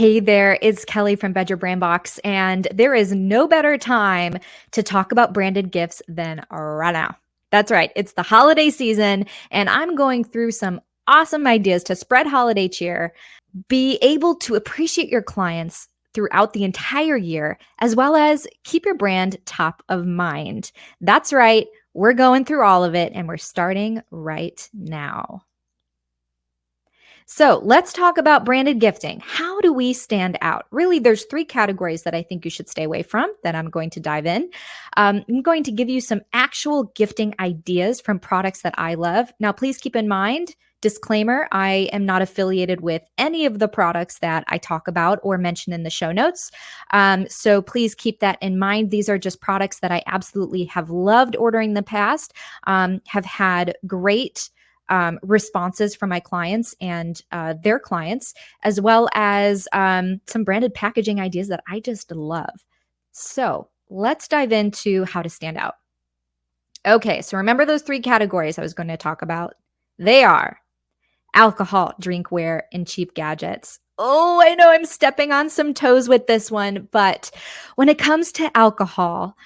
Hey there, it's Kelly from Bedroom Brand Box, and there is no better time to talk about branded gifts than right now. That's right, it's the holiday season, and I'm going through some awesome ideas to spread holiday cheer, be able to appreciate your clients throughout the entire year, as well as keep your brand top of mind. That's right, we're going through all of it, and we're starting right now. So let's talk about branded gifting. How do we stand out? Really, there's three categories that I think you should stay away from that I'm going to dive in. I'm going to give you some actual gifting ideas from products that I love. Now, please keep in mind, disclaimer, I am not affiliated with any of the products that I talk about or mention in the show notes. So please keep that in mind. These are just products that I absolutely have loved ordering in the past, have had great responses from my clients and their clients, as well as some branded packaging ideas that I just love. So let's dive into how to stand out. Okay, so remember those three categories I was going to talk about? They are alcohol, drinkware, and cheap gadgets. Oh, I know I'm stepping on some toes with this one, but when it comes to alcohol,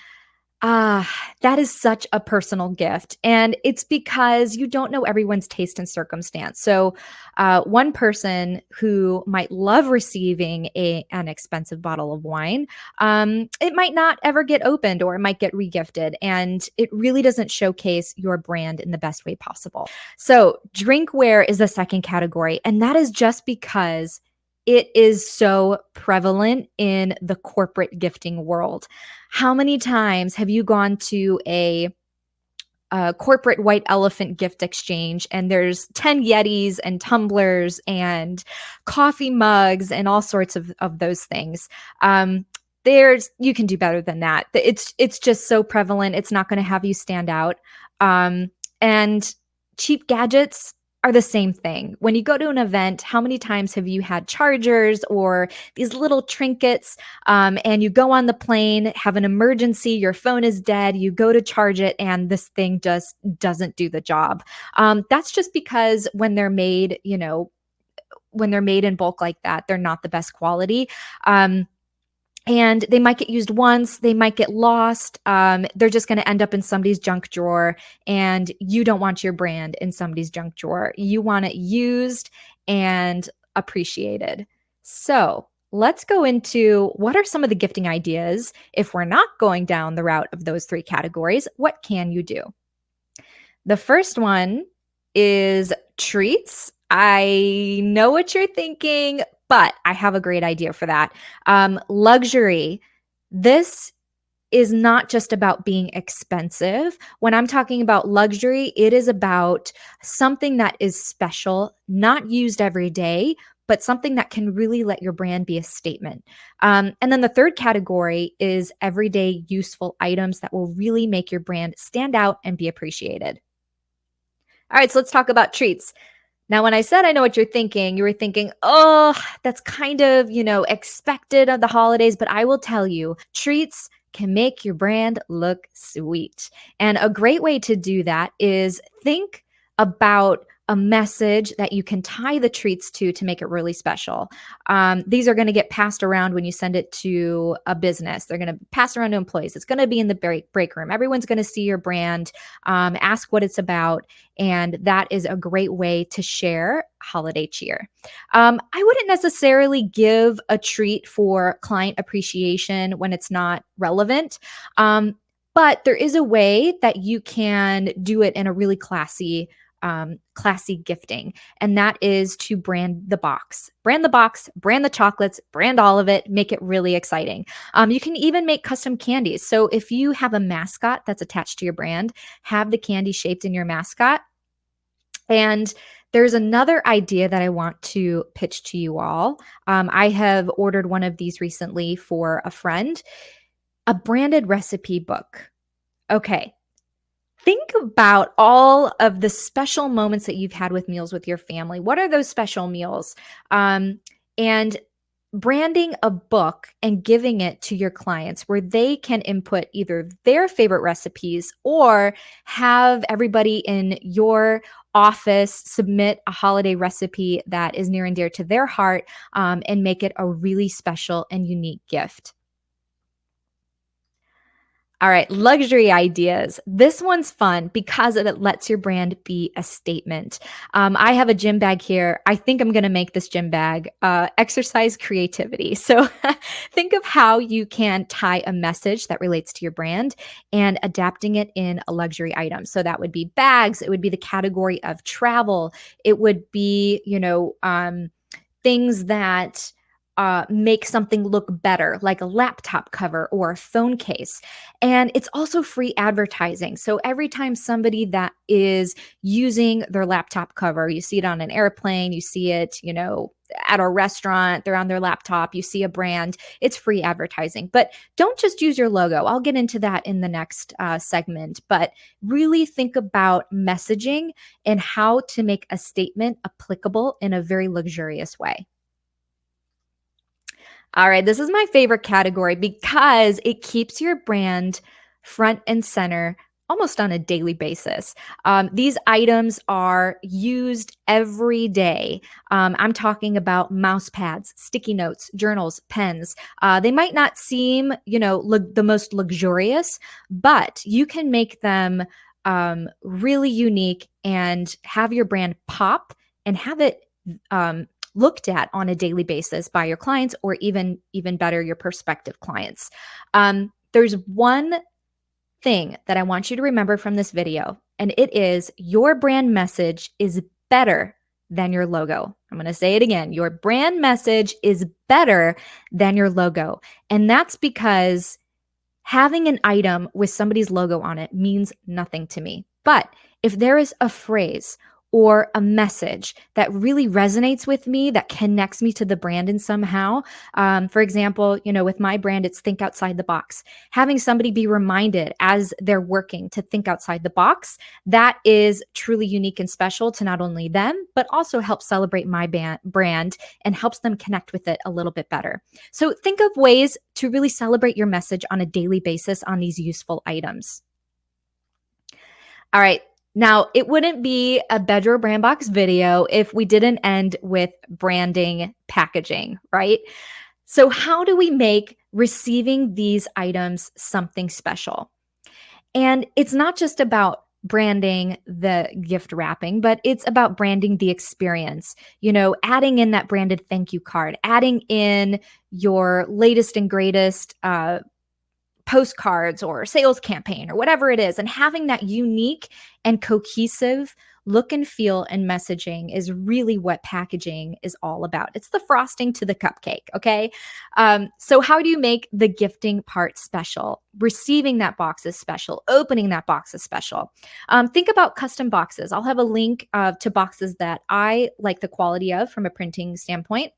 that is such a personal gift. And it's because you don't know everyone's taste and circumstance. So, one person who might love receiving an expensive bottle of wine, it might not ever get opened or it might get regifted. And it really doesn't showcase your brand in the best way possible. So, drinkware is the second category. And that is just because it is so prevalent in the corporate gifting world. How many times have you gone to a corporate white elephant gift exchange and there's 10 Yetis and tumblers and coffee mugs and all sorts of those things? You can do better than that. It's just so prevalent. It's not going to have you stand out. And cheap gadgets are the same thing. When you go to an event, how many times have you had chargers or these little trinkets, and you go on the plane, have an emergency, your phone is dead, you go to charge it, and this thing just doesn't do the job? That's just because when they're made, when they're made in bulk like that, they're not the best quality. And they might get used once, they might get lost. They're just going to end up in somebody's junk drawer, and you don't want your brand in somebody's junk drawer. You want it used and appreciated. So let's go into what are some of the gifting ideas. If we're not going down the route of those three categories, what can you do? The first one is treats. I know what you're thinking, but I have a great idea for that. Luxury. This is not just about being expensive. When I'm talking about luxury, it is about something that is special, not used every day, but something that can really let your brand be a statement. And then the third category is everyday useful items that will really make your brand stand out and be appreciated. All right, so let's talk about treats. Now, when I said I know what you're thinking, you were thinking, oh, that's kind of, expected of the holidays. But I will tell you, treats can make your brand look sweet. And a great way to do that is think about a message that you can tie the treats to make it really special. These are going to get passed around when you send it to a business. They're going to pass around to employees. It's going to be in the break room. Everyone's going to see your brand, ask what it's about. And that is a great way to share holiday cheer. I wouldn't necessarily give a treat for client appreciation when it's not relevant. But there is a way that you can do it in a really classy gifting. And that is to brand the box, brand the chocolates, brand all of it, make it really exciting. You can even make custom candies. So if you have a mascot that's attached to your brand, have the candy shaped in your mascot. And there's another idea that I want to pitch to you all. I have ordered one of these recently for a friend, a branded recipe book. Okay. Think about all of the special moments that you've had with meals with your family. What are those special meals? And branding a book and giving it to your clients where they can input either their favorite recipes or have everybody in your office submit a holiday recipe that is near and dear to their heart, and make it a really special and unique gift. All right, luxury ideas. This one's fun because it lets your brand be a statement. I have a gym bag here. I think I'm going to make this gym bag exercise creativity. So think of how you can tie a message that relates to your brand and adapting it in a luxury item. So that would be bags. It would be the category of travel. It would be, things that make something look better, like a laptop cover or a phone case. And it's also free advertising. So every time somebody that is using their laptop cover, you see it on an airplane, you see it, at a restaurant, they're on their laptop, you see a brand, it's free advertising. But don't just use your logo. I'll get into that in the next segment. But really think about messaging and how to make a statement applicable in a very luxurious way. All right, this is my favorite category because it keeps your brand front and center almost on a daily basis. These items are used every day. I'm talking about mouse pads, sticky notes, journals, pens. They might not seem, the most luxurious, but you can make them really unique and have your brand pop and have it looked at on a daily basis by your clients, or even better, your prospective clients. There's one thing that I want you to remember from this video, and it is your brand message is better than your logo. I'm going to say it again. Your brand message is better than your logo. And that's because having an item with somebody's logo on it means nothing to me. But if there is a phrase or a message that really resonates with me, that connects me to the brand in somehow. For example, with my brand, it's think outside the box. Having somebody be reminded as they're working to think outside the box, that is truly unique and special to not only them, but also helps celebrate my brand and helps them connect with it a little bit better. So think of ways to really celebrate your message on a daily basis on these useful items. All right. Now, it wouldn't be a Bedrow Brand Box video if we didn't end with branding packaging, right? So how do we make receiving these items something special? And it's not just about branding the gift wrapping, but it's about branding the experience, adding in that branded thank you card, adding in your latest and greatest postcards or sales campaign or whatever it is, and having that unique and cohesive look and feel and messaging is really what packaging is all about. It's the frosting to the cupcake. Okay. So how do you make the gifting part special? Receiving that box is special. Opening that box is special. Think about custom boxes. I'll have a link to boxes that I like the quality of from a printing standpoint.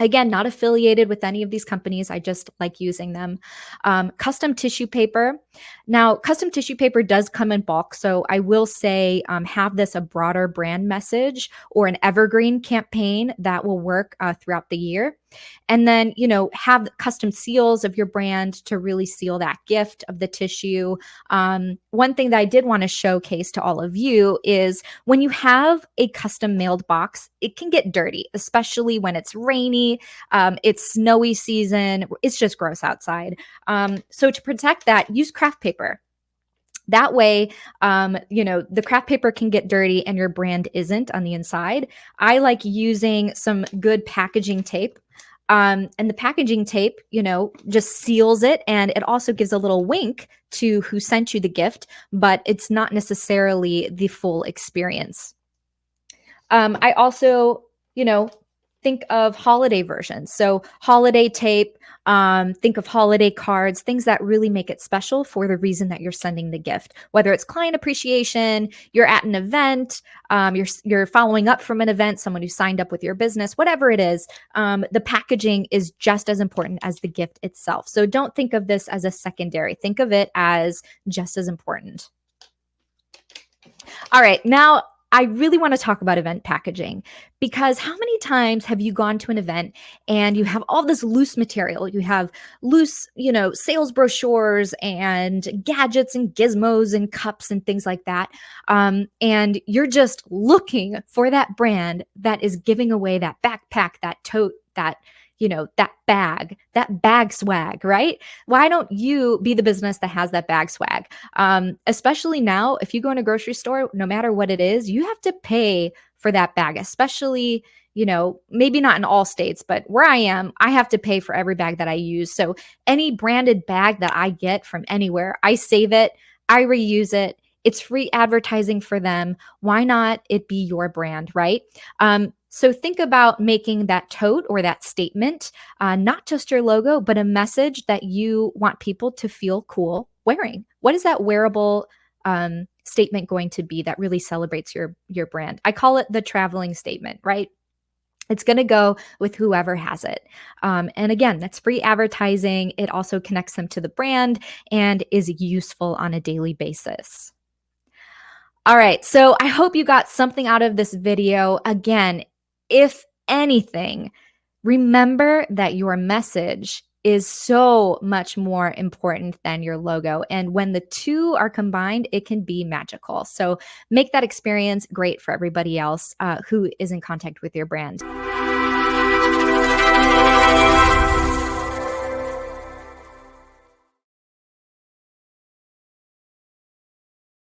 Again, not affiliated with any of these companies. I just like using them. Custom tissue paper. Now, custom tissue paper does come in bulk. So I will say have this a broader brand message or an evergreen campaign that will work throughout the year. And then, have custom seals of your brand to really seal that gift of the tissue. One thing that I did want to showcase to all of you is when you have a custom mailed box, it can get dirty, especially when it's rainy, it's snowy season, it's just gross outside. So to protect that, use craft paper. That way, the craft paper can get dirty and your brand isn't on the inside. I like using some good packaging tape. And the packaging tape, just seals it. And it also gives a little wink to who sent you the gift, but it's not necessarily the full experience. I also, think of holiday versions. So holiday tape, think of holiday cards, things that really make it special for the reason that you're sending the gift. Whether it's client appreciation, you're at an event, you're following up from an event, someone who signed up with your business, whatever it is, the packaging is just as important as the gift itself. So don't think of this as a secondary. Think of it as just as important. All right, now I really want to talk about event packaging because how many times have you gone to an event and you have all this loose material? You have loose, sales brochures and gadgets and gizmos and cups and things like that. And you're just looking for that brand that is giving away that backpack, that tote, that bag swag, right? Why don't you be the business that has that bag swag? Especially now, if you go in a grocery store, no matter what it is, you have to pay for that bag, especially, maybe not in all states, but where I am, I have to pay for every bag that I use. So any branded bag that I get from anywhere, I save it, I reuse it. It's free advertising for them. Why not it be your brand, right? So think about making that tote or that statement, not just your logo, but a message that you want people to feel cool wearing. What is that wearable statement going to be that really celebrates your brand? I call it the traveling statement, right? It's going to go with whoever has it. And again, that's free advertising. It also connects them to the brand and is useful on a daily basis. All right, so I hope you got something out of this video. Again, if anything, remember that your message is so much more important than your logo. And when the two are combined, it can be magical. So make that experience great for everybody else who is in contact with your brand.